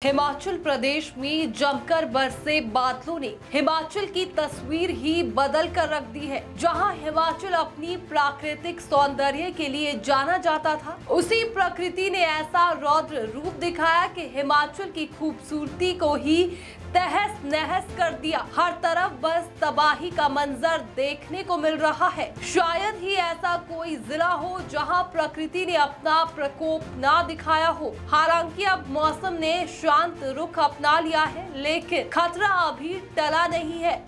हिमाचल प्रदेश में जमकर बरसे बादलों ने हिमाचल की तस्वीर ही बदल कर रख दी है। जहां हिमाचल अपनी प्राकृतिक सौंदर्य के लिए जाना जाता था, उसी प्रकृति ने ऐसा रौद्र रूप दिखाया कि हिमाचल की खूबसूरती को ही तहस नहस कर दिया। हर तरफ बस तबाही का मंजर देखने को मिल रहा है। शायद ही ऐसा कोई जिला हो जहां प्रकृति ने अपना प्रकोप ना दिखाया हो। हालांकि अब मौसम ने शांत रुख अपना लिया है, लेकिन खतरा अभी टला नहीं है।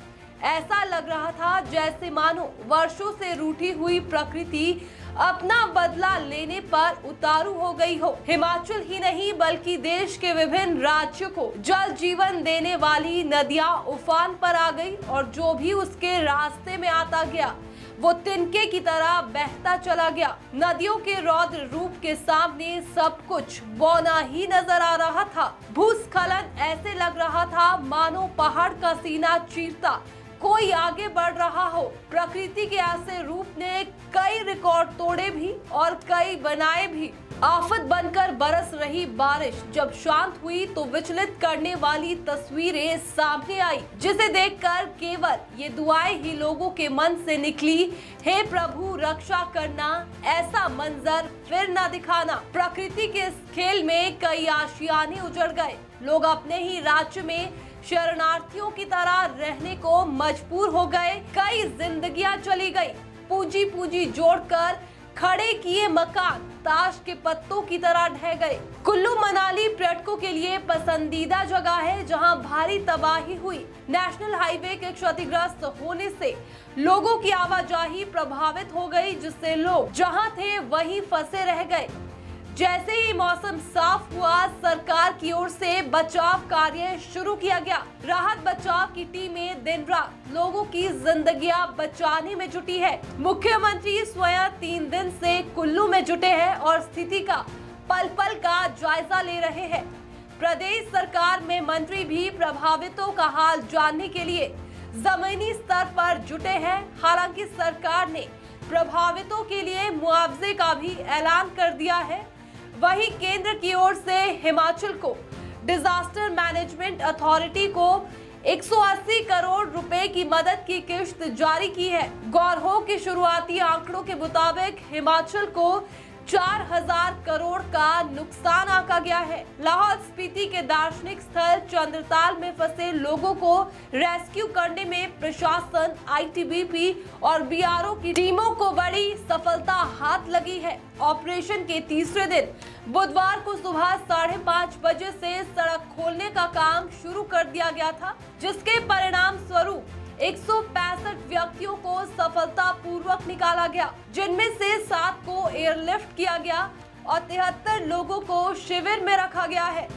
ऐसा लग रहा था जैसे मानो वर्षों से रूठी हुई प्रकृति अपना बदला लेने पर उतारू हो गई हो। हिमाचल ही नहीं बल्कि देश के विभिन्न राज्यों को जल जीवन देने वाली नदियां उफान पर आ गई और जो भी उसके रास्ते में आता गया वो तिनके की तरह बहता चला गया। नदियों के रौद्र रूप के सामने सब कुछ बौना ही नजर आ रहा था। भूस्खलन ऐसे लग रहा था मानो पहाड़ का सीना चीरता कोई आगे बढ़ रहा हो। प्रकृति के ऐसे रूप ने कई रिकॉर्ड तोड़े भी और कई बनाए भी। आफत बनकर बरस रही बारिश जब शांत हुई तो विचलित करने वाली तस्वीरें सामने आई, जिसे देखकर केवल ये दुआएं ही लोगों के मन से निकली, हे प्रभु रक्षा करना, ऐसा मंजर फिर न दिखाना। प्रकृति के इस खेल में कई आशियाने उजड़ गए। लोग अपने ही राज्य में शरणार्थियों की तरह रहने को मजबूर हो गए। कई जिंदगियां चली गई। पूंजी पूंजी जोड़कर खड़े किए मकान ताश के पत्तों की तरह ढह गए। कुल्लू मनाली पर्यटकों के लिए पसंदीदा जगह है, जहां भारी तबाही हुई। नेशनल हाईवे के क्षतिग्रस्त होने से लोगों की आवाजाही प्रभावित हो गई, जिससे लोग जहां थे वहीं फंसे रह गए। जैसे ही मौसम साफ हुआ, सरकार की ओर से बचाव कार्य शुरू किया गया। राहत बचाव की टीमें दिन रात लोगों की जिंदगियां बचाने में जुटी है। मुख्यमंत्री स्वयं 3 दिन से कुल्लू में जुटे हैं और स्थिति का पल पल का जायजा ले रहे हैं। प्रदेश सरकार में मंत्री भी प्रभावितों का हाल जानने के लिए जमीनी स्तर पर जुटे हैं। हालांकि सरकार ने प्रभावितों के लिए मुआवजे का भी ऐलान कर दिया है। वहीं केंद्र की ओर से हिमाचल को डिजास्टर मैनेजमेंट अथॉरिटी को 180 करोड़ रुपए की मदद की किश्त जारी की है। गौर हो कि शुरुआती आंकड़ों के मुताबिक हिमाचल को 4000 करोड़ का नुकसान आंका गया है। लाहौल स्पीति के दार्शनिक स्थल चंद्रताल में फंसे लोगों को रेस्क्यू करने में प्रशासन, आईटीबीपी और बीआरओ की टीमों को बड़ी सफलता हाथ लगी है। ऑपरेशन के तीसरे दिन बुधवार को सुबह 5:30 बजे से सड़क खोलने का काम शुरू कर दिया गया था, जिसके परिणाम स्वरूप 165 व्यक्तियों को सफलतापूर्वक निकाला गया, जिनमें से 7 को एयरलिफ्ट किया गया और 73 लोगों को शिविर में रखा गया है।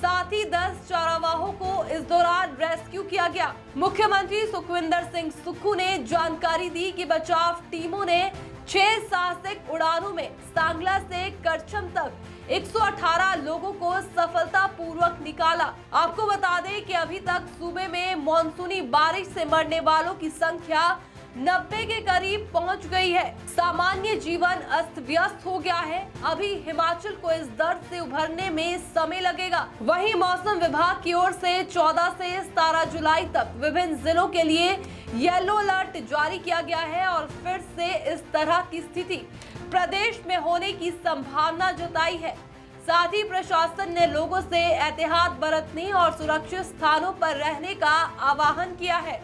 साथ ही 10 चारावाहों को इस दौरान रेस्क्यू किया गया। मुख्यमंत्री सुखविंदर सिंह सुक्खू ने जानकारी दी कि बचाव टीमों ने 6 साहसिक उड़ानों में सांगला से करछम तक 118 लोगों को सफलतापूर्वक निकाला। आपको बता दें कि अभी तक सूबे में मॉनसूनी बारिश से मरने वालों की संख्या 90 के करीब पहुंच गई है। सामान्य जीवन अस्त व्यस्त हो गया है। अभी हिमाचल को इस दर्द से उभरने में समय लगेगा। वहीं मौसम विभाग की ओर से 14 से 17 जुलाई तक विभिन्न जिलों के लिए येलो अलर्ट जारी किया गया है और फिर से इस तरह की स्थिति प्रदेश में होने की संभावना जताई है। साथ ही प्रशासन ने लोगों से एहतियात बरतने और सुरक्षित स्थानों पर रहने का आह्वान किया है।